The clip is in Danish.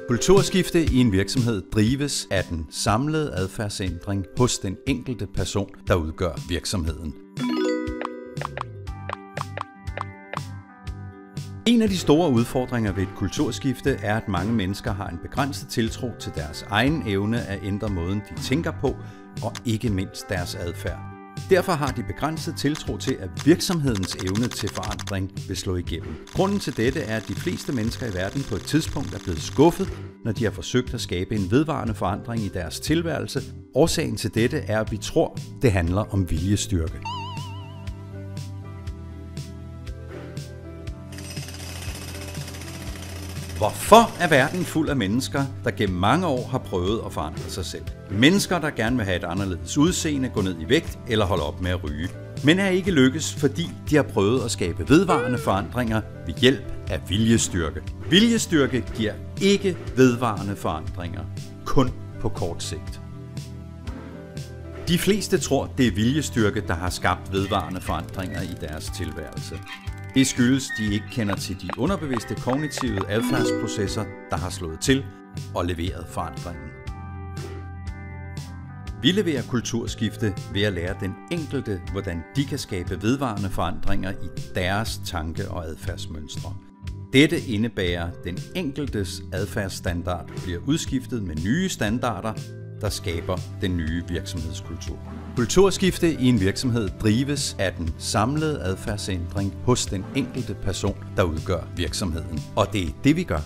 Kulturskifte i en virksomhed drives af den samlede adfærdsændring hos den enkelte person, der udgør virksomheden. En af de store udfordringer ved et kulturskifte er, at mange mennesker har en begrænset tiltro til deres egen evne at ændre måden, de tænker på, og ikke mindst deres adfærd. Derfor har de begrænset tiltro til, at virksomhedens evne til forandring vil slå igennem. Grunden til dette er, at de fleste mennesker i verden på et tidspunkt er blevet skuffet, når de har forsøgt at skabe en vedvarende forandring i deres tilværelse. Årsagen til dette er, at vi tror, det handler om viljestyrke. Hvorfor er verden fuld af mennesker, der gennem mange år har prøvet at forandre sig selv? Mennesker, der gerne vil have et anderledes udseende, gå ned i vægt eller holde op med at ryge. Men er ikke lykkes, fordi de har prøvet at skabe vedvarende forandringer ved hjælp af viljestyrke. Viljestyrke giver ikke vedvarende forandringer, kun på kort sigt. De fleste tror, det er viljestyrke, der har skabt vedvarende forandringer i deres tilværelse. Det skyldes, de ikke kender til de underbevidste kognitive adfærdsprocesser, der har slået til og leveret forandringen. Vi leverer kulturskifte ved at lære den enkelte, hvordan de kan skabe vedvarende forandringer i deres tanke- og adfærdsmønstre. Dette indebærer, at den enkeltes adfærdsstandard bliver udskiftet med nye standarder, der skaber den nye virksomhedskultur. Kulturskifte i en virksomhed drives af den samlede adfærdsændring hos den enkelte person, der udgør virksomheden. Og det er det, vi gør